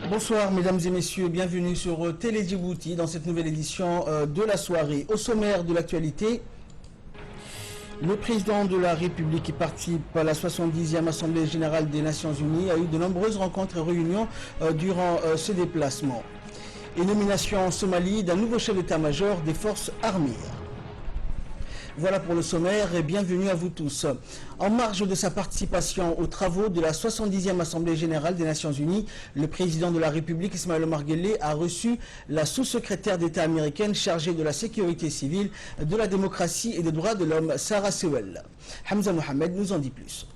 Bonsoir mesdames et messieurs, bienvenue sur Télé Djibouti dans cette nouvelle édition de la soirée. Au sommaire de l'actualité, le président de la République qui participe à la 70e Assemblée Générale des Nations Unies a eu de nombreuses rencontres et réunions durant ce déplacement. Et nomination en Somalie d'un nouveau chef d'état-major des forces armées. Voilà pour le sommaire et bienvenue à vous tous. En marge de sa participation aux travaux de la 70e Assemblée Générale des Nations Unies, le président de la République, Ismaël Omar Guelleh, a reçu la sous-secrétaire d'État américaine chargée de la sécurité civile, de la démocratie et des droits de l'homme, Sarah Sewell. Hamza Mohamed nous en dit plus.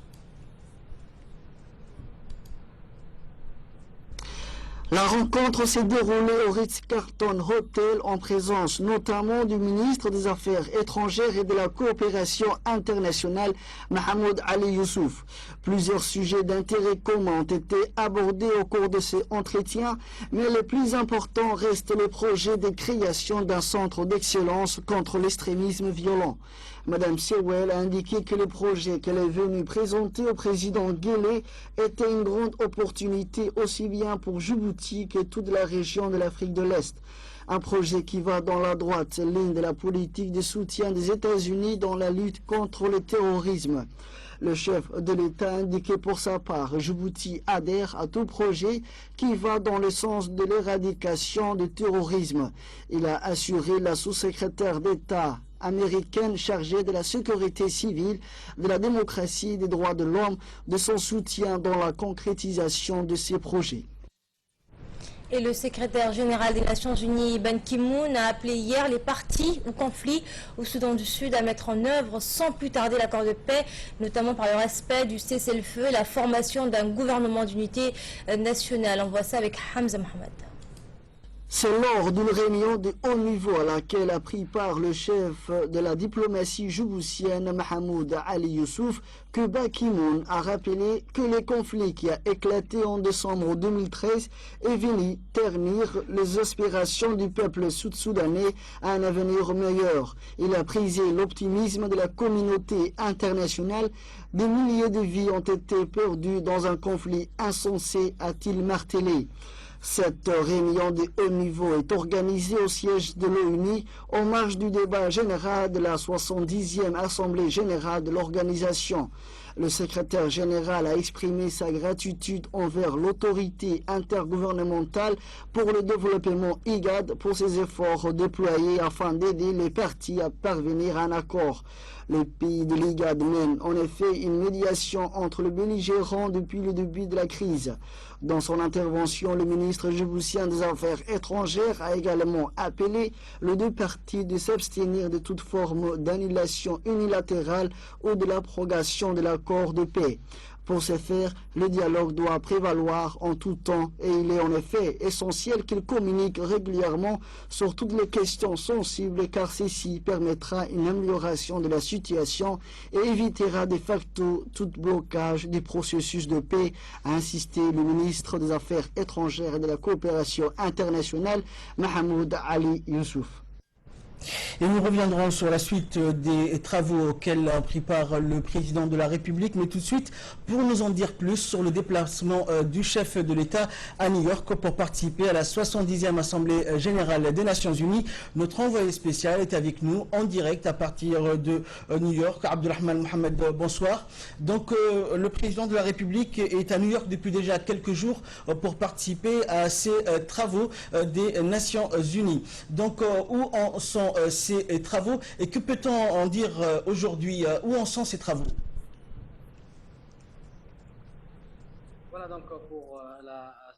La rencontre s'est déroulée au Ritz-Carlton Hotel en présence notamment du ministre des Affaires étrangères et de la coopération internationale, Mahmoud Ali Youssouf. Plusieurs sujets d'intérêt commun ont été abordés au cours de ces entretiens, mais le plus important reste le projet de création d'un centre d'excellence contre l'extrémisme violent. Madame Sewell a indiqué que le projet qu'elle est venue présenter au président Guelleh était une grande opportunité aussi bien pour Djibouti que toute la région de l'Afrique de l'Est. Un projet qui va dans la droite ligne de la politique de soutien des États-Unis dans la lutte contre le terrorisme. Le chef de l'État a indiqué pour sa part, Djibouti adhère à tout projet qui va dans le sens de l'éradication du terrorisme. Il a assuré la sous-secrétaire d'État américaine chargée de la sécurité civile, de la démocratie et des droits de l'homme, de son soutien dans la concrétisation de ces projets. Et le secrétaire général des Nations Unies, Ban Ki-moon, a appelé hier les parties au conflit au Soudan du Sud à mettre en œuvre sans plus tarder l'accord de paix, notamment par le respect du cessez-le-feu et la formation d'un gouvernement d'unité nationale. On voit ça avec Hamza Mohamed. C'est lors d'une réunion de haut niveau à laquelle a pris part le chef de la diplomatie djiboutienne, Mahmoud Ali Youssouf, que Ban Ki-moon a rappelé que le conflit qui a éclaté en décembre 2013 est venu ternir les aspirations du peuple sud-soudanais à un avenir meilleur. Il a prisé l'optimisme de la communauté internationale. Des milliers de vies ont été perdues dans un conflit insensé, a-t-il martelé. Cette réunion de haut niveau est organisée au siège de l'ONU en marge du débat général de la 70e Assemblée générale de l'organisation. Le secrétaire général a exprimé sa gratitude envers l'autorité intergouvernementale pour le développement IGAD pour ses efforts déployés afin d'aider les parties à parvenir à un accord. Les pays de l'IGAD mènent en effet une médiation entre les belligérants depuis le début de la crise. Dans son intervention, le ministre djiboutien des Affaires étrangères a également appelé les deux parties de s'abstenir de toute forme d'annulation unilatérale ou de l'abrogation de l'accord de paix. Pour ce faire, le dialogue doit prévaloir en tout temps et il est en effet essentiel qu'il communique régulièrement sur toutes les questions sensibles car ceci permettra une amélioration de la situation et évitera de facto tout blocage du processus de paix, a insisté le ministre des Affaires étrangères et de la coopération internationale, Mahmoud Ali Youssouf. Et nous reviendrons sur la suite des travaux auxquels a pris part le président de la République. Mais tout de suite, pour nous en dire plus sur le déplacement du chef de l'État à New York pour participer à la 70e Assemblée Générale des Nations Unies, notre envoyé spécial est avec nous en direct à partir de New York. Abdulrahman Mohamed, bonsoir. Donc le président de la République est à New York depuis déjà quelques jours pour participer à ces travaux des Nations Unies. Donc où en sont ces travaux et que peut-on en dire aujourd'hui? Où en sont ces travaux? Voilà donc pour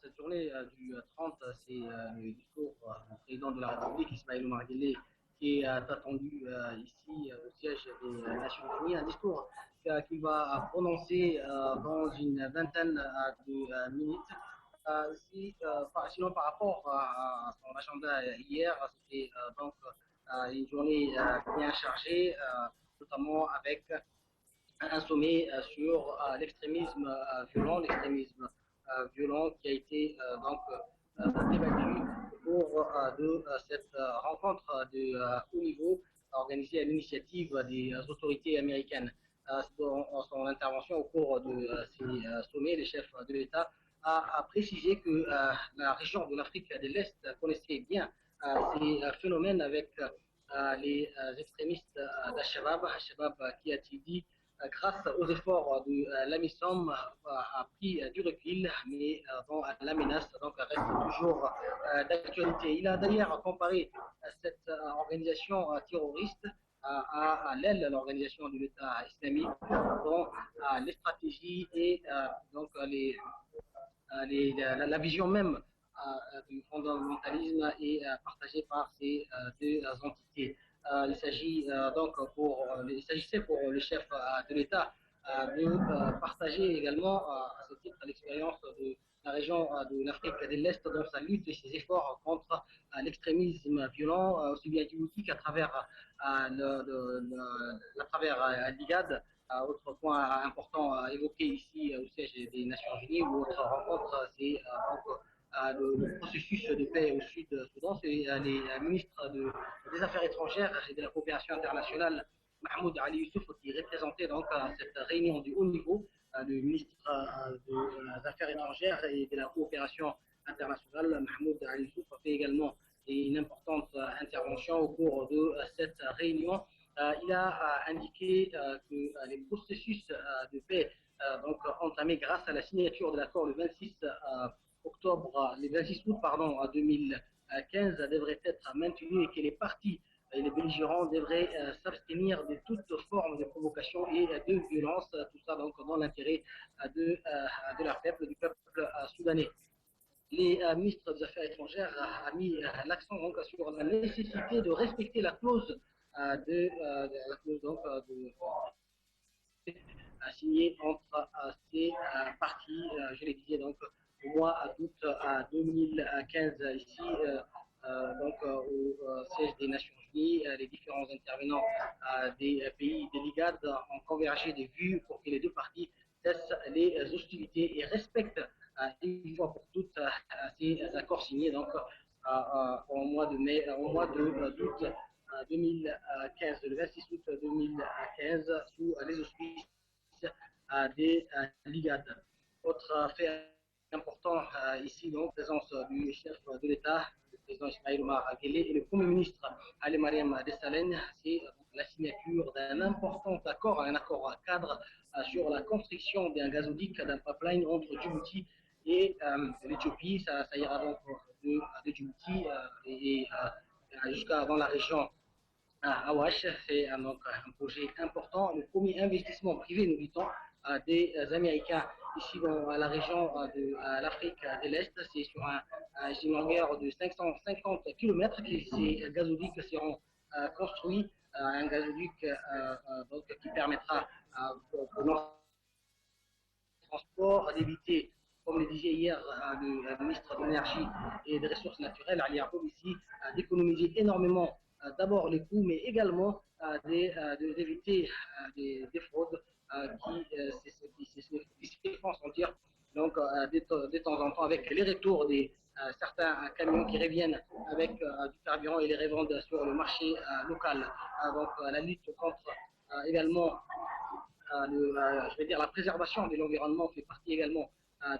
cette journée du 30, c'est le discours du président de la République, Ismaël Omar Guelleh, qui est attendu ici au siège des Nations Unies. Un discours qu'il va prononcer dans une vingtaine de minutes. Sinon, par rapport à son agenda hier, c'était donc une journée bien chargée, notamment avec un sommet sur l'extrémisme violent qui a été donc débattu au cours de cette rencontre de haut niveau organisée à l'initiative des autorités américaines. Dans son intervention au cours de ces sommets, les chefs de l'État a précisé que la région de l'Afrique de l'Est connaissait bien ces phénomènes avec les extrémistes d'Al-Shabaab. Al-Shabaab, qui a-t-il dit, grâce aux efforts de l'AMISOM, a pris du recul, mais dont la menace donc, reste toujours d'actualité. Il a d'ailleurs comparé cette organisation terroriste à l'aile, l'organisation de l'État islamique, dont les stratégies et donc la vision même du fondamentalisme est partagée par ces deux entités. Il s'agissait pour le chef de l'État de partager également à ce titre l'expérience de la région de l'Afrique de l'Est dans sa lutte et ses efforts contre l'extrémisme violent, aussi bien djibouti qu'à travers l'IGAD. Autre point important à évoquer ici au siège des Nations Unies ou autre rencontre, c'est le processus de paix au Sud-Soudan. C'est les ministres des Affaires étrangères et de la coopération internationale, Mahmoud Ali Youssouf, qui représentait donc cette réunion du haut niveau, le ministre des Affaires étrangères et de la coopération internationale, Mahmoud Ali Youssouf, a fait également une importante intervention au cours de cette réunion. Il a indiqué que les processus de paix donc entamés grâce à la signature de l'accord le 26 le 26 août 2015 devraient être maintenus et que les partis et les belligérants devraient s'abstenir de toute forme de provocation et de violence, tout ça donc dans l'intérêt de leur peuple, du peuple soudanais. Les ministres des Affaires étrangères a mis l'accent donc sur la nécessité de respecter la clause signée entre ces parties, je le disais donc au mois d'août 2015 ici au siège des Nations Unies. Les différents intervenants des pays de l'IGAD ont convergé des vues pour que les deux parties cessent les hostilités et respectent une fois pour toutes ces accords signés donc au mois d'août 2015, le 26 août 2015, sous les auspices des l'IGAD. Autre fait important ici, donc, présence du chef de l'État, le président Ismaël Omar Guelleh, et le Premier ministre Ali Mariam Dessalen, c'est la signature d'un important accord, un accord cadre sur la construction d'un gazoduc, d'un pipeline entre Djibouti et l'Éthiopie. Ça ira donc de Djibouti et jusqu'à dans la région Awash. C'est donc un projet important, le premier investissement privé, nous dit-on, des Américains ici dans la région de l'Afrique de l'Est. C'est sur une longueur de 550 km que ces gazoducs seront construits. Un gazoduc donc, qui permettra pour nos transports d'éviter, comme le disait hier le ministre de l'Énergie et des Ressources naturelles, Ali Yacoub, ici, d'économiser énormément d'abord les coûts, mais également d'éviter des fraudes qui se font sentir donc, de temps en temps avec les retours des certains camions qui reviennent avec du carburant et les revendent sur le marché local. Donc la lutte contre également je vais dire la préservation de l'environnement fait partie également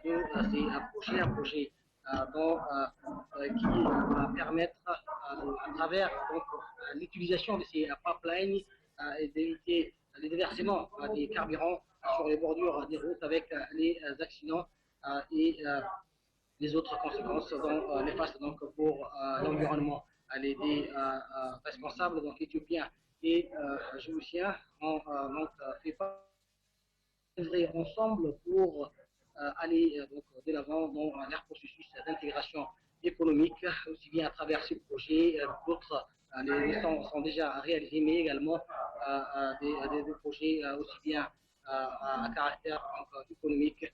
de ces projets, un projet qui va permettre à travers l'utilisation de ces pipelines et d'éviter les déversements des carburants sur les bordures des routes avec les accidents et les autres conséquences néfastes donc, pour l'environnement. Les responsables donc, éthiopiens et djiboutiens ont donc fait œuvrer ensemble pour aller donc, de l'avant dans leur processus d'intégration économique, aussi bien à travers ce projet, d'autres les sont déjà réalisés, mais également des projets aussi bien à caractère donc, économique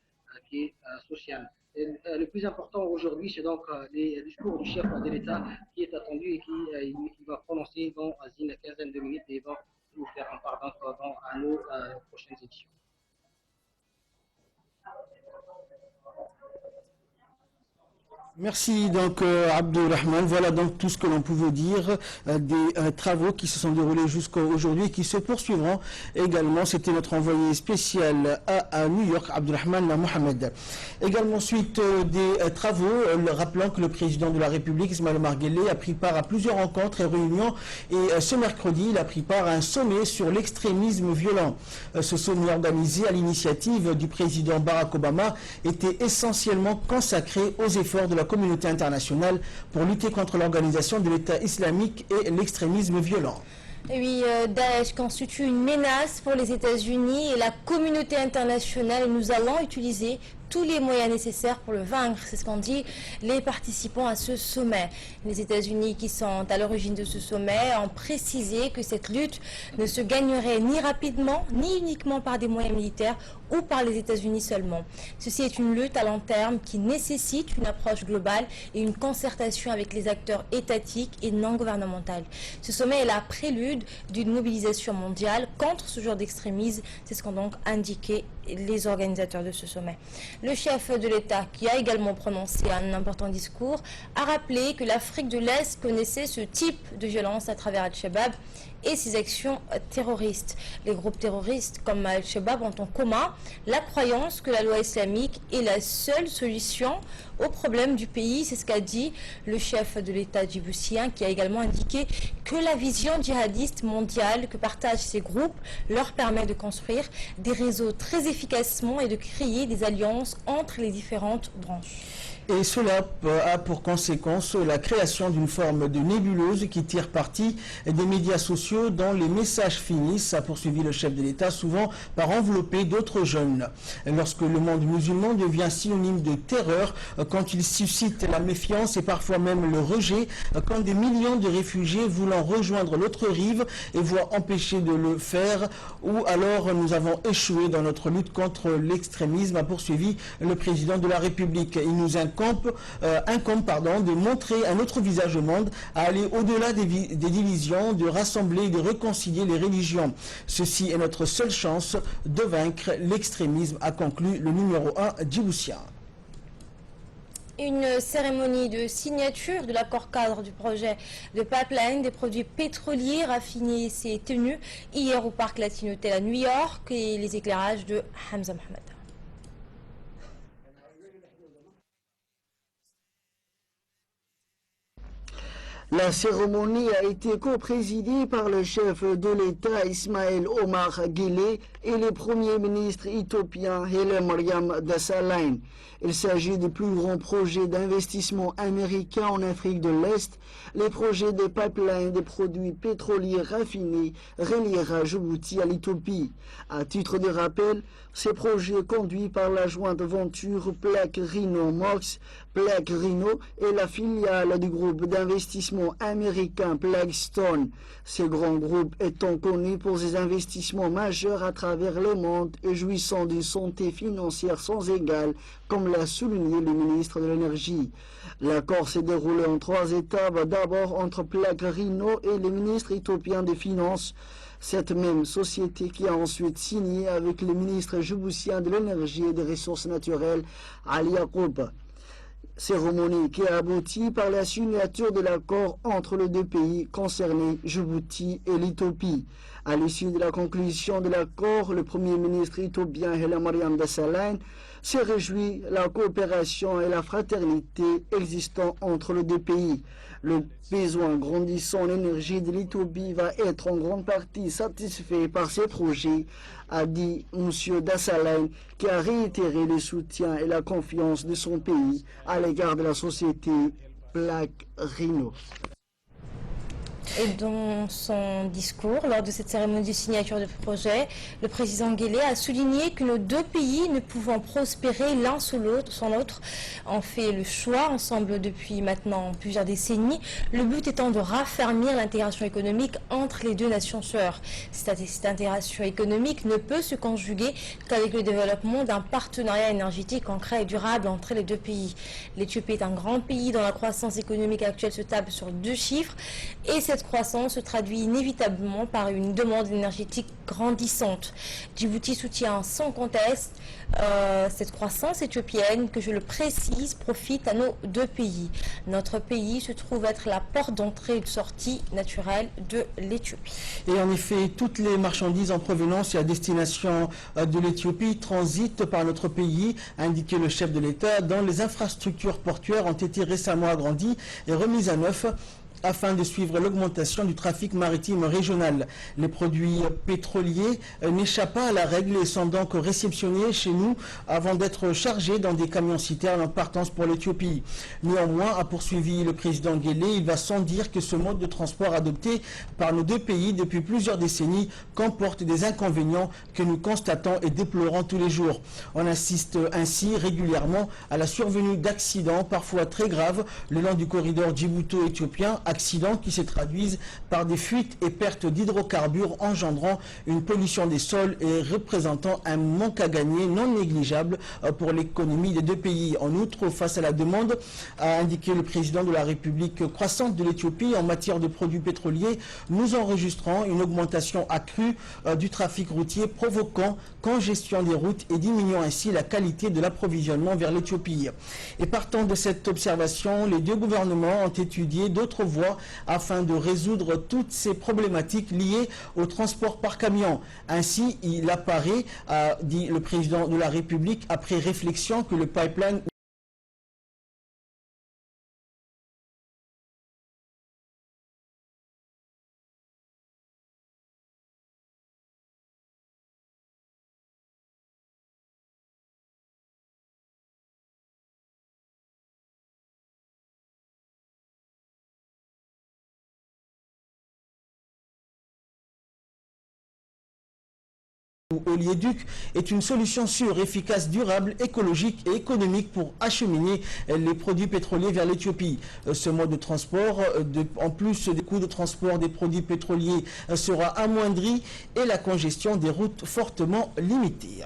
que social. Et, le plus important aujourd'hui, c'est donc les discours du chef de l'État qui est attendu et qui va prononcer dans une quinzaine de minutes et va nous faire en part dans nos prochaines éditions. Merci donc Abdulrahman. Voilà donc tout ce que l'on pouvait dire des travaux qui se sont déroulés jusqu'à aujourd'hui et qui se poursuivront également. C'était notre envoyé spécial à New York, Abdulrahman Mohamed. Également suite des travaux, rappelant que le président de la République, Ismaël Omar Guelleh, a pris part à plusieurs rencontres et réunions et ce mercredi, il a pris part à un sommet sur l'extrémisme violent. Ce sommet organisé à l'initiative du président Barack Obama était essentiellement consacré aux efforts de la communauté internationale pour lutter contre l'organisation de l'État islamique et l'extrémisme violent. Et oui, Daesh constitue une menace pour les États-Unis et la communauté internationale et nous allons utiliser tous les moyens nécessaires pour le vaincre. C'est ce qu'ont dit les participants à ce sommet. Les États-Unis qui sont à l'origine de ce sommet ont précisé que cette lutte ne se gagnerait ni rapidement, ni uniquement par des moyens militaires ou par les États-Unis seulement. Ceci est une lutte à long terme qui nécessite une approche globale et une concertation avec les acteurs étatiques et non gouvernementaux. Ce sommet est la prélude d'une mobilisation mondiale contre ce genre d'extrémisme. C'est ce qu'ont donc indiqué les organisateurs de ce sommet. Le chef de l'État, qui a également prononcé un important discours, a rappelé que l'Afrique de l'Est connaissait ce type de violence à travers Al-Shabaab et ses actions terroristes. Les groupes terroristes comme Al-Shabaab ont en commun la croyance que la loi islamique est la seule solution aux problèmes du pays. C'est ce qu'a dit le chef de l'État djiboutien, qui a également indiqué que la vision djihadiste mondiale que partagent ces groupes leur permet de construire des réseaux très efficacement et de créer des alliances entre les différentes branches. Et cela a pour conséquence la création d'une forme de nébuleuse qui tire parti des médias sociaux dont les messages finissent, a poursuivi le chef de l'État, souvent par envelopper d'autres jeunes. Lorsque le monde musulman devient synonyme de terreur, quand il suscite la méfiance et parfois même le rejet, quand des millions de réfugiés voulant rejoindre l'autre rive et voient empêcher de le faire, ou alors nous avons échoué dans notre lutte contre l'extrémisme, a poursuivi le président de la République. Il nous incombe de montrer un autre visage au monde, à aller au-delà des divisions, de rassembler et de réconcilier les religions. Ceci est notre seule chance de vaincre l'extrémisme, a conclu le numéro 1 djiboutien. Une cérémonie de signature de l'accord cadre du projet de pipeline des produits pétroliers raffinés s'est tenue hier au Parc Latino Hotel à New York et les éclairages de Hamza Mohamed. La cérémonie a été co-présidée par le chef de l'État Ismaël Omar Guelleh et le premier ministre éthiopien Haile Mariam Desalegn. Il s'agit du plus grand projet d'investissement américain en Afrique de l'Est. Les projets de pipeline des produits pétroliers raffinés reliera Djibouti à l'Éthiopie. À titre de rappel, ces projets conduits par la jointe venture Plaque Rhino Mox, Plaque Rhino est la filiale du groupe d'investissement américain Blackstone. Ces grands groupes étant connus pour ses investissements majeurs à travers le monde et jouissant d'une santé financière sans égale, comme l'a souligné le ministre de l'Énergie. L'accord s'est déroulé en 3 étapes, d'abord entre Plaque Rhino et le ministre éthiopien des Finances. Cette même société qui a ensuite signé avec le ministre djiboutien de l'Énergie et des Ressources naturelles, Ali Yacoub. Cérémonie qui a abouti par la signature de l'accord entre les deux pays concernés, Djibouti et l'Éthiopie. À l'issue de la conclusion de l'accord, le premier ministre éthiopien Haile Mariam Desalegn se réjouit de la coopération et la fraternité existant entre les deux pays. Le besoin grandissant en énergie de l'Éthiopie va être en grande partie satisfait par ces projets, a dit M. Desalegn, qui a réitéré le soutien et la confiance de son pays à l'égard de la société Plaque Rhino. Et dans son discours, lors de cette cérémonie de signature de projet, le président Guelleh a souligné que nos deux pays, ne pouvant prospérer l'un sans l'autre, ont fait le choix ensemble depuis maintenant plusieurs décennies, le but étant de raffermir l'intégration économique entre les deux nations sœurs. Cette intégration économique ne peut se conjuguer qu'avec le développement d'un partenariat énergétique concret et durable entre les deux pays. L'Éthiopie est un grand pays dont la croissance économique actuelle se table sur 2 chiffres et cette cette croissance se traduit inévitablement par une demande énergétique grandissante. Djibouti soutient sans conteste cette croissance éthiopienne que, je le précise, profite à nos deux pays. Notre pays se trouve être la porte d'entrée et de sortie naturelle de l'Éthiopie. Et en effet, toutes les marchandises en provenance et à destination de l'Éthiopie transitent par notre pays, a indiqué le chef de l'État, dont les infrastructures portuaires ont été récemment agrandies et remises à neuf afin de suivre l'augmentation du trafic maritime régional. Les produits pétroliers n'échappent pas à la règle et sont donc réceptionnés chez nous avant d'être chargés dans des camions-citernes en partance pour l'Éthiopie. Néanmoins, a poursuivi le président Guelleh, il va sans dire que ce mode de transport adopté par nos deux pays depuis plusieurs décennies comporte des inconvénients que nous constatons et déplorons tous les jours. On assiste ainsi régulièrement à la survenue d'accidents parfois très graves le long du corridor djibouto-éthiopien, accidents qui se traduisent par des fuites et pertes d'hydrocarbures engendrant une pollution des sols et représentant un manque à gagner non négligeable pour l'économie des deux pays. En outre, face à la demande, a indiqué le président de la République croissante de l'Éthiopie en matière de produits pétroliers, nous enregistrons une augmentation accrue du trafic routier provoquant congestion des routes et diminuant ainsi la qualité de l'approvisionnement vers l'Éthiopie. Et partant de cette observation, les deux gouvernements ont étudié d'autres voies afin de résoudre toutes ces problématiques liées au transport par camion. Ainsi, il apparaît, a dit le président de la République, après réflexion, que le pipeline Oléoduc est une solution sûre, efficace, durable, écologique et économique pour acheminer les produits pétroliers vers l'Éthiopie. Ce mode de transport, en plus des coûts de transport des produits pétroliers, sera amoindri et la congestion des routes fortement limitée.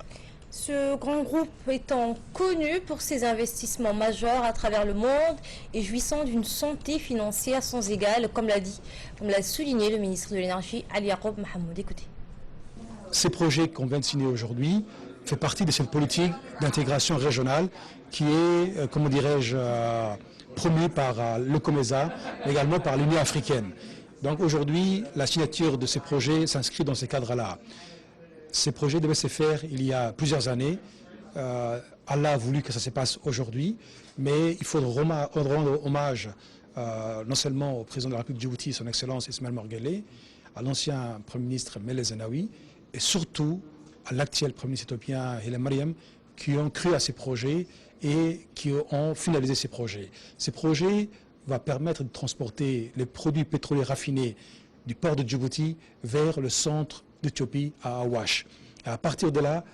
Ce grand groupe étant connu pour ses investissements majeurs à travers le monde et jouissant d'une santé financière sans égale, comme l'a souligné le ministre de l'Énergie, Ali Yaqoub Mahamoud. Écoutez. Ces projets qu'on vient de signer aujourd'hui font partie de cette politique d'intégration régionale qui est, comment dirais-je, promue par le COMESA, mais également par l'Union africaine. Donc aujourd'hui, la signature de ces projets s'inscrit dans ces cadres-là. Ces projets devaient se faire il y a plusieurs années. Allah a voulu que ça se passe aujourd'hui, mais il faut rendre hommage non seulement au président de la République de Djibouti, son Excellence Ismaël Omar Guelleh, à l'ancien Premier ministre Meles Zenawi, et surtout à l'actuel Premier ministre éthiopien Haile Mariam, qui ont cru à ces projets et qui ont finalisé ces projets. Ces projets vont permettre de transporter les produits pétroliers raffinés du port de Djibouti vers le centre d'Éthiopie à Awash. Et à partir de là,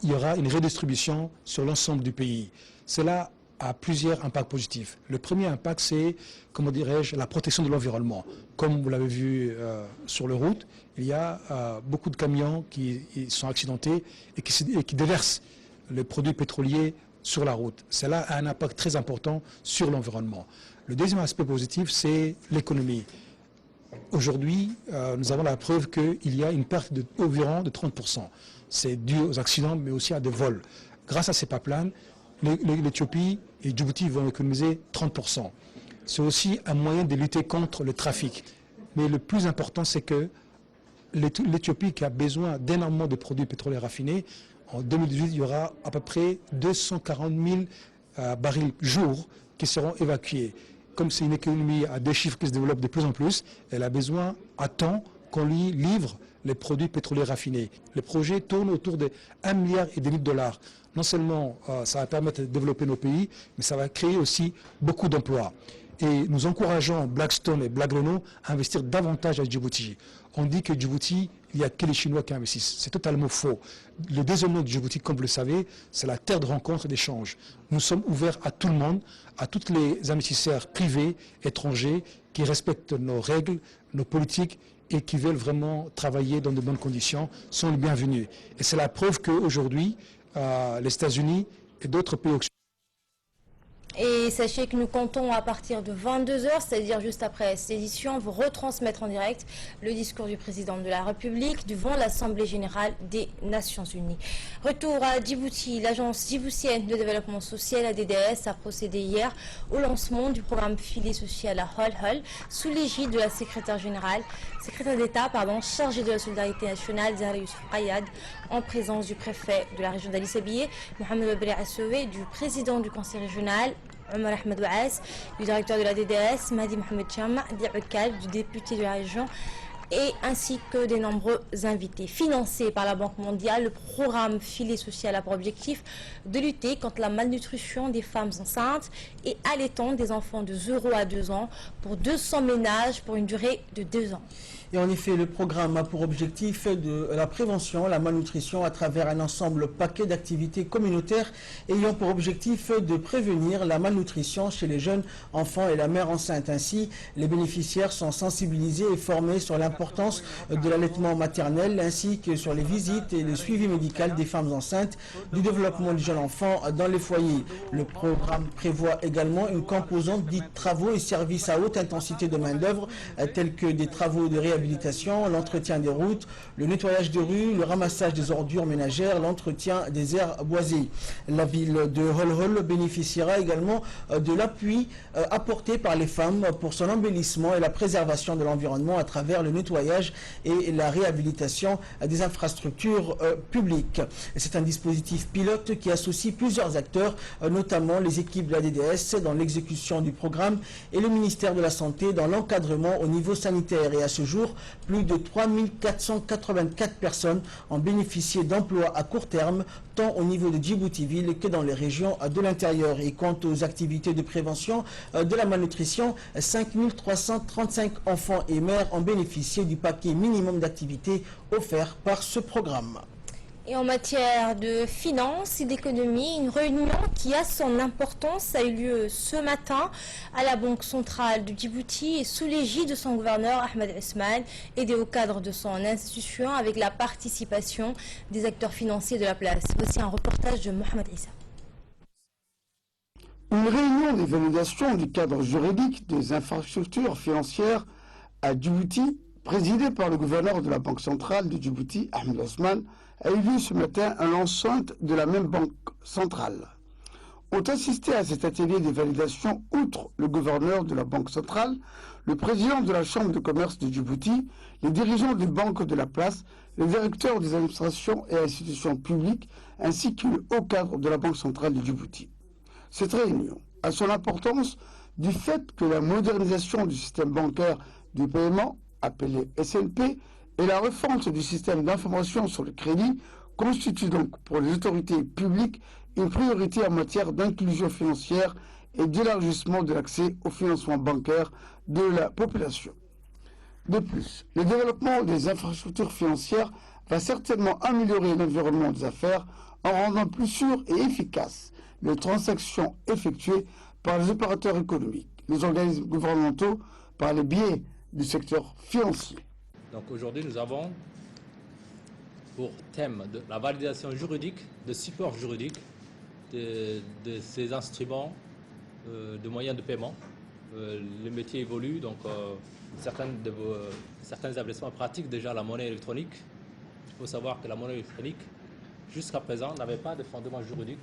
il y aura une redistribution sur l'ensemble du pays. Cela a plusieurs impacts positifs. Le premier impact, c'est, comment dirais-je, la protection de l'environnement. Comme vous l'avez vu sur les routes, il y a beaucoup de camions qui sont accidentés et qui déversent les produits pétroliers sur la route. Cela a un impact très important sur l'environnement. Le deuxième aspect positif, c'est l'économie. Aujourd'hui, nous avons la preuve qu'il y a une perte d'environ de 30%. C'est dû aux accidents, mais aussi à des vols. Grâce à ces pipelines, l'Éthiopie et Djibouti vont économiser 30%. C'est aussi un moyen de lutter contre le trafic. Mais le plus important, c'est que l'Éthiopie, qui a besoin d'énormément de produits pétroliers raffinés, en 2018, il y aura à peu près 240 000 barils jour qui seront évacués. Comme c'est une économie à deux chiffres qui se développe de plus en plus, elle a besoin à temps qu'on lui livre les produits pétroliers raffinés. Le projet tourne autour de 1,5 milliard de dollars. Non seulement ça va permettre de développer nos pays, mais ça va créer aussi beaucoup d'emplois. Et nous encourageons Blackstone et Black Renault à investir davantage à Djibouti. On dit que Djibouti, il n'y a que les Chinois qui investissent. C'est totalement faux. Le développement de Djibouti, comme vous le savez, c'est la terre de rencontre et d'échange. Nous sommes ouverts à tout le monde, à tous les investisseurs privés, étrangers, qui respectent nos règles, nos politiques et qui veulent vraiment travailler dans de bonnes conditions, sont les bienvenus. Et c'est la preuve qu'aujourd'hui, les États-Unis et d'autres pays occidentaux. Et Et sachez que nous comptons à partir de 22h, c'est-à-dire juste après cette édition, vous retransmettre en direct le discours du président de la République devant l'Assemblée générale des Nations Unies. Retour à Djibouti, l'agence djiboutienne de développement social, la DDS, a procédé hier au lancement du programme filet social à Hol sous l'égide de la secrétaire d'État, chargée de la solidarité nationale, Zahra Youssouf Qayad, en présence du préfet de la région d'Ali Sabieh, Mohamed Babri Assoué, du président du conseil régional, Omar Ahmed Ouaz, du directeur de la DDS, Mahdi Mohamed Cham, du député de la région, et ainsi que des nombreux invités. Financé par la Banque mondiale, le programme filet social a pour objectif de lutter contre la malnutrition des femmes enceintes et allaitantes des enfants de 0 à 2 ans pour 200 ménages pour une durée de 2 ans. Et en effet, le programme a pour objectif de la prévention, la malnutrition à travers un ensemble paquet d'activités communautaires ayant pour objectif de prévenir la malnutrition chez les jeunes enfants et la mère enceinte. Ainsi, les bénéficiaires sont sensibilisés et formés sur l'importance de l'allaitement maternel ainsi que sur les visites et le suivi médical des femmes enceintes, du développement du jeune enfant dans les foyers. Le programme prévoit également une composante dite travaux et services à haute intensité de main-d'œuvre tels que des travaux de réhabilitation, l'entretien des routes, le nettoyage des rues, le ramassage des ordures ménagères, l'entretien des aires boisées. La ville de Hol bénéficiera également de l'appui apporté par les femmes pour son embellissement et la préservation de l'environnement à travers le nettoyage et la réhabilitation des infrastructures publiques. C'est un dispositif pilote qui associe plusieurs acteurs, notamment les équipes de la DDS dans l'exécution du programme et le ministère de la Santé dans l'encadrement au niveau sanitaire. Et à ce jour, plus de 3484 personnes ont bénéficié d'emplois à court terme, tant au niveau de Djibouti-Ville que dans les régions de l'intérieur. Et quant aux activités de prévention de la malnutrition, 5335 enfants et mères ont bénéficié du paquet minimum d'activités offert par ce programme. Et en matière de finances et d'économie, une réunion qui a son importance a eu lieu ce matin à la Banque centrale de Djibouti et sous l'égide de son gouverneur Ahmed Ousmane, aidé au cadre de son institution avec la participation des acteurs financiers de la place. Voici un reportage de Mohamed Issa. Une réunion d'évaluation du cadre juridique des infrastructures financières à Djibouti, présidée par le gouverneur de la Banque centrale de Djibouti, Ahmed Ousmane, a eu lieu ce matin à l'enceinte de la même banque centrale. Ont assisté à cet atelier de validation, outre le gouverneur de la Banque centrale, le président de la Chambre de commerce de Djibouti, les dirigeants des banques de la place, les directeurs des administrations et institutions publiques, ainsi que le haut cadre de la Banque centrale de Djibouti. Cette réunion a son importance du fait que la modernisation du système bancaire du paiement, appelé SNP, et la refonte du système d'information sur le crédit constitue donc pour les autorités publiques une priorité en matière d'inclusion financière et d'élargissement de l'accès au financement bancaire de la population. De plus, le développement des infrastructures financières va certainement améliorer l'environnement des affaires en rendant plus sûr et efficace les transactions effectuées par les opérateurs économiques, les organismes gouvernementaux par le biais du secteur financier. Donc aujourd'hui, nous avons pour thème de la validation juridique, de support juridique de ces instruments de moyens de paiement. Le métier évolue, donc certains établissements pratiquent déjà la monnaie électronique. Il faut savoir que la monnaie électronique, jusqu'à présent, n'avait pas de fondement juridique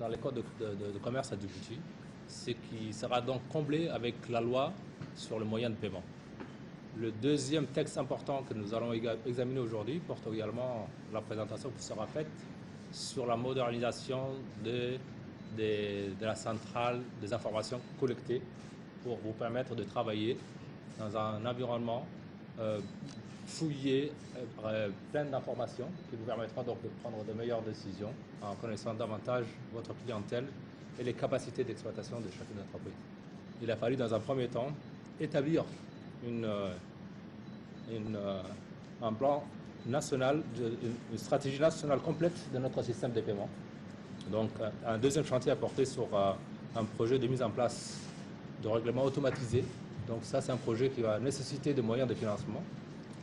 dans les codes de commerce à Djibouti, ce qui sera donc comblé avec la loi sur le moyen de paiement. Le deuxième texte important que nous allons examiner aujourd'hui porte également la présentation qui sera faite sur la modernisation de la centrale des informations collectées pour vous permettre de travailler dans un environnement fouillé, plein d'informations qui vous permettront donc de prendre de meilleures décisions en connaissant davantage votre clientèle et les capacités d'exploitation de chacune d'entreprise. Il a fallu dans un premier temps établir un plan national, une stratégie nationale complète de notre système de paiement. Donc un deuxième chantier a porté sur un projet de mise en place de règlements automatisés. Donc ça, c'est un projet qui va nécessiter des moyens de financement.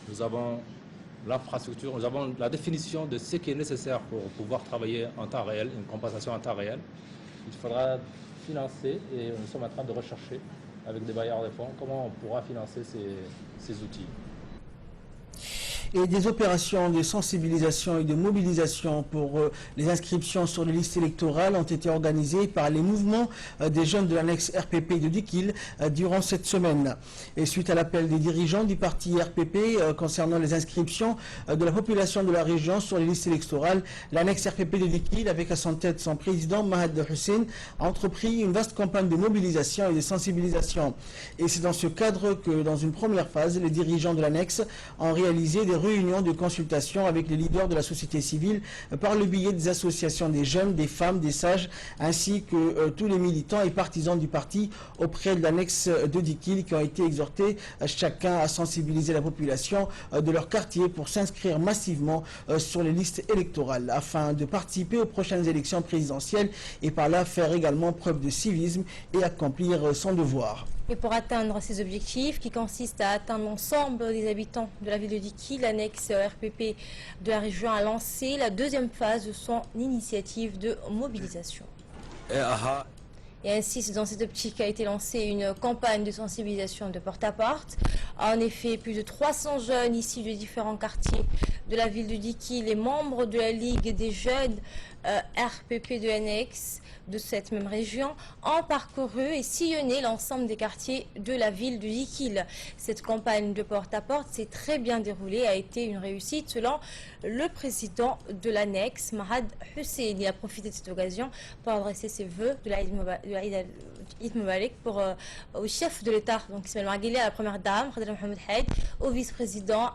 Nous avons l'infrastructure, nous avons la définition de ce qui est nécessaire pour pouvoir travailler en temps réel, une compensation en temps réel. Il faudra financer et nous sommes en train de rechercher avec des bailleurs de fonds comment on pourra financer ces outils. Et des opérations de sensibilisation et de mobilisation pour les inscriptions sur les listes électorales ont été organisées par les mouvements des jeunes de l'annexe RPP de Dikil durant cette semaine. Et suite à l'appel des dirigeants du parti RPP concernant les inscriptions de la population de la région sur les listes électorales, l'annexe RPP de Dikil, avec à son tête son président Mahad Hussein, a entrepris une vaste campagne de mobilisation et de sensibilisation. Et c'est dans ce cadre que, dans une première phase, les dirigeants de l'annexe ont réalisé des réunions de consultation avec les leaders de la société civile par le biais des associations des jeunes, des femmes, des sages, ainsi que tous les militants et partisans du parti auprès de l'annexe de Dikil, qui ont été exhortés chacun à sensibiliser la population de leur quartier pour s'inscrire massivement sur les listes électorales afin de participer aux prochaines élections présidentielles et par là faire également preuve de civisme et accomplir son devoir. Et pour atteindre ces objectifs, qui consistent à atteindre l'ensemble des habitants de la ville de Dikil, l'annexe RPP de la région a lancé la deuxième phase de son initiative de mobilisation. Et ainsi, c'est dans cette optique qu'a été lancée une campagne de sensibilisation de porte-à-porte. En effet, plus de 300 jeunes issus de différents quartiers de la ville de Dikil, les membres de la Ligue des jeunes RPP de l'annexe de cette même région, ont parcouru et sillonné l'ensemble des quartiers de la ville de Dikil. Cette campagne de porte-à-porte s'est très bien déroulée, a été une réussite selon le président de l'annexe, Mahad Hussein. Il a profité de cette occasion pour adresser ses vœux de l'Aïd Mubarak au chef de l'État, donc Ismaël Marguili, à la première dame, Khadija Mohamed Haïd, au vice-président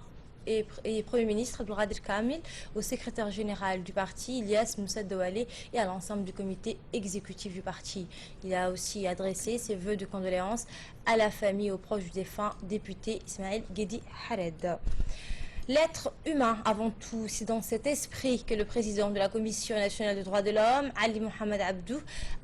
et Premier ministre Abdelkader Kamil, au secrétaire général du parti Ilyas Moussa Douale et à l'ensemble du comité exécutif du parti. Il a aussi adressé ses vœux de condoléances à la famille et aux proches du défunt député Ismaël Guedi Hared. L'être humain avant tout, c'est dans cet esprit que le président de la Commission nationale des droits de l'homme, Ali Mohamed Abdou,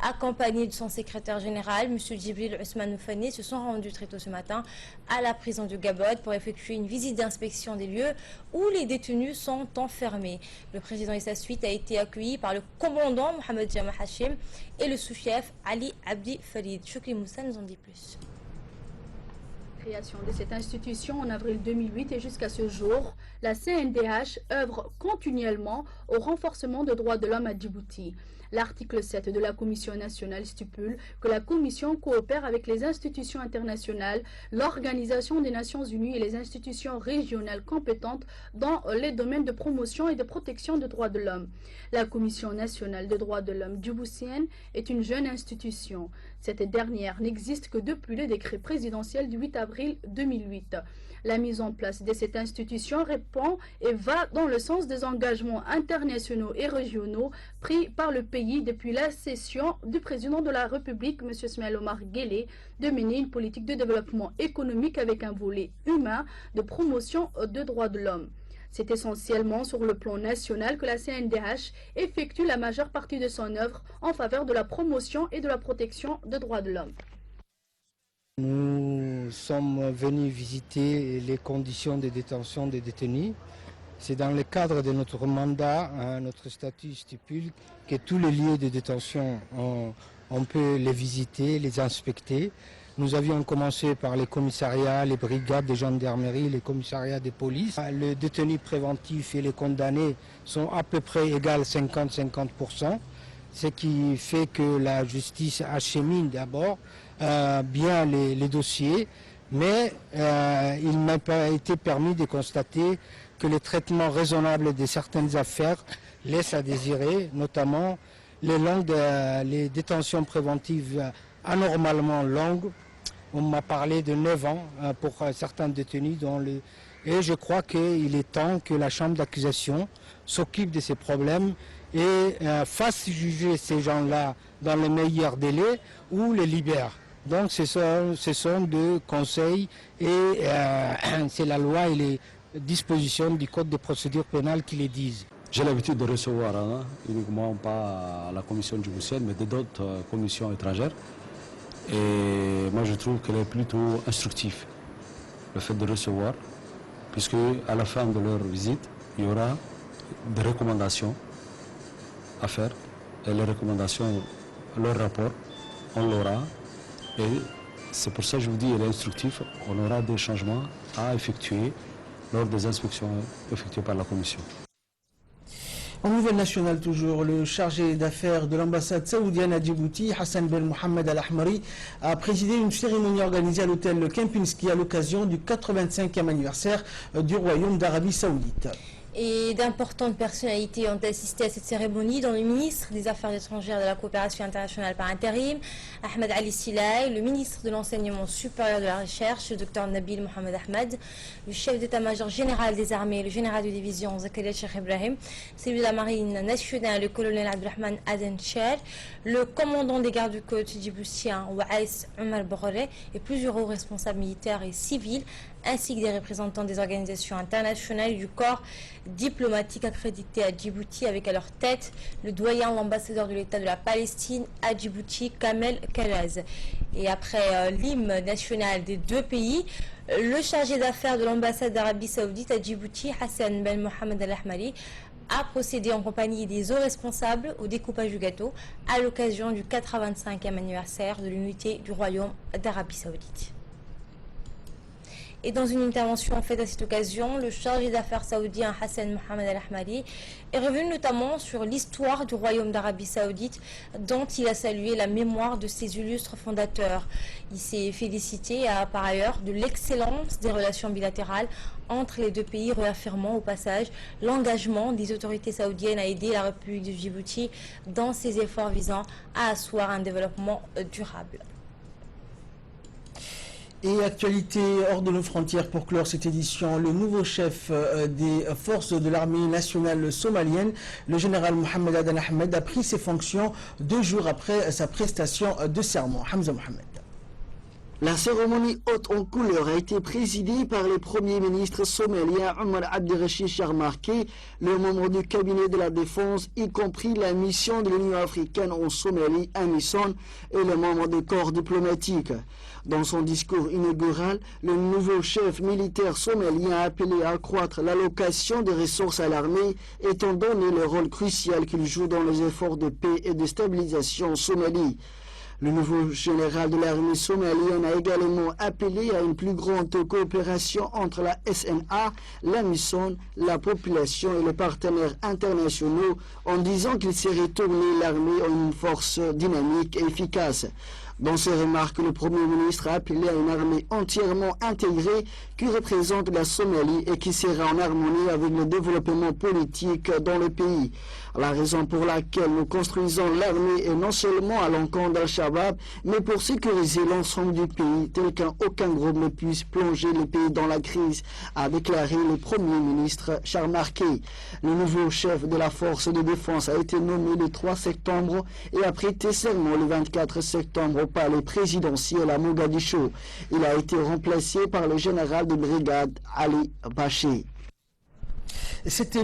accompagné de son secrétaire général, M. Djibril Ousmane Noufane, se sont rendus très tôt ce matin à la prison de Gabod pour effectuer une visite d'inspection des lieux où les détenus sont enfermés. Le président et sa suite a été accueilli par le commandant Mohamed Jama Hachim et le sous-chef Ali Abdi Farid. Choukri Moussa nous en dit plus. Création de cette institution en avril 2008 et jusqu'à ce jour, la CNDH œuvre continuellement au renforcement des droits de l'homme à Djibouti. L'article 7 de la Commission nationale stipule que la Commission coopère avec les institutions internationales, l'Organisation des Nations Unies et les institutions régionales compétentes dans les domaines de promotion et de protection des droits de l'homme. La Commission nationale des droits de l'homme djiboutienne est une jeune institution. Cette dernière n'existe que depuis le décret présidentiel du 8 avril 2008. La mise en place de cette institution répond et va dans le sens des engagements internationaux et régionaux pris par le pays depuis la cession du président de la République, M. Ismaël Omar Guelleh, de mener une politique de développement économique avec un volet humain de promotion des droits de l'homme. C'est essentiellement sur le plan national que la CNDH effectue la majeure partie de son œuvre en faveur de la promotion et de la protection des droits de l'homme. Nous sommes venus visiter les conditions de détention des détenus. C'est dans le cadre de notre mandat, notre statut stipule que tous les lieux de détention, on peut les visiter, les inspecter. Nous avions commencé par les commissariats, les brigades de gendarmerie, les commissariats de police. Les détenus préventifs et les condamnés sont à peu près égales 50-50%, ce qui fait que la justice achemine d'abord bien les dossiers, mais il m'a pas été permis de constater que le traitement raisonnable de certaines affaires laisse à désirer, notamment les détentions préventives anormalement longues. On m'a parlé de 9 ans pour certains détenus. Et je crois qu'il est temps que la chambre d'accusation s'occupe de ces problèmes et fasse juger ces gens-là dans les meilleurs délais ou les libère. Donc ce sont deux conseils et c'est la loi et les dispositions du Code de procédure pénale qui les disent. J'ai l'habitude de recevoir, uniquement pas la commission djiboutienne, mais d'autres commissions étrangères. Et moi je trouve qu'elle est plutôt instructive, le fait de recevoir, puisque à la fin de leur visite, il y aura des recommandations à faire. Et les recommandations, leur rapport, on l'aura. Et c'est pour ça que je vous dis, il est instructif. On aura des changements à effectuer lors des inspections effectuées par la Commission. En nouvelle nationale toujours, le chargé d'affaires de l'ambassade saoudienne à Djibouti, Hassan Ben Mohamed Al-Ahmari, a présidé une cérémonie organisée à l'hôtel Kempinski à l'occasion du 85e anniversaire du Royaume d'Arabie Saoudite. Et d'importantes personnalités ont assisté à cette cérémonie, dont le ministre des Affaires étrangères et de la coopération internationale par intérim, Ahmed Ali Silay, le ministre de l'enseignement supérieur de la recherche, le Dr Nabil Mohamed Ahmed, le chef d'état-major général des armées, le général de division Zakaria Cheikh Ibrahim, celui de la marine nationale, le colonel Abdelrahman Aden Cher, le commandant des gardes-côtes djiboutiens, Waïs Omar Borré, et plusieurs hauts responsables militaires et civils, ainsi que des représentants des organisations internationales et du corps diplomatique accrédité à Djibouti, avec à leur tête le doyen, l'ambassadeur de l'État de la Palestine à Djibouti, Kamel Karaz. Et après l'hymne national des deux pays, le chargé d'affaires de l'ambassade d'Arabie Saoudite à Djibouti, Hassan Ben Mohamed Al-Ahmari, a procédé en compagnie des hauts responsables au découpage du gâteau à l'occasion du 85e anniversaire de l'unité du Royaume d'Arabie Saoudite. Et dans une intervention faite à cette occasion, le chargé d'affaires saoudien Hassan Mohamed Al-Ahmari est revenu notamment sur l'histoire du Royaume d'Arabie Saoudite, dont il a salué la mémoire de ses illustres fondateurs. Il s'est félicité par ailleurs de l'excellence des relations bilatérales entre les deux pays, réaffirmant au passage l'engagement des autorités saoudiennes à aider la République de Djibouti dans ses efforts visant à asseoir un développement durable. Et actualité hors de nos frontières pour clore cette édition, le nouveau chef des forces de l'armée nationale somalienne, le général Mohamed Aden Ahmed, a pris ses fonctions 2 jours après sa prestation de serment. Hamza Mohamed. La cérémonie haute en couleur a été présidée par le Premier ministre somalien Omar Abdirachid Sharmarke, le membre du cabinet de la défense, y compris la mission de l'Union africaine en Somalie, AMISON, et le membre du corps diplomatique. Dans son discours inaugural, le nouveau chef militaire somalien a appelé à accroître l'allocation des ressources à l'armée, étant donné le rôle crucial qu'il joue dans les efforts de paix et de stabilisation en Somalie. Le nouveau général de l'armée somalienne a également appelé à une plus grande coopération entre la SNA, la MISON, la population et les partenaires internationaux, en disant qu'il s'est retourné l'armée en une force dynamique et efficace. Dans ses remarques, le Premier ministre a appelé à une armée entièrement intégrée qui représente la Somalie et qui sera en harmonie avec le développement politique dans le pays. La raison pour laquelle nous construisons l'armée est non seulement à l'encontre d'Al-Shabaab, mais pour sécuriser l'ensemble du pays, tel qu'aucun groupe ne puisse plonger le pays dans la crise, a déclaré le Premier ministre Sharmarke. Le nouveau chef de la force de défense a été nommé le 3 septembre et a prêté serment le 24 septembre au palais présidentiel à Mogadiscio. Il a été remplacé par le général de brigade Ali Baché. C'était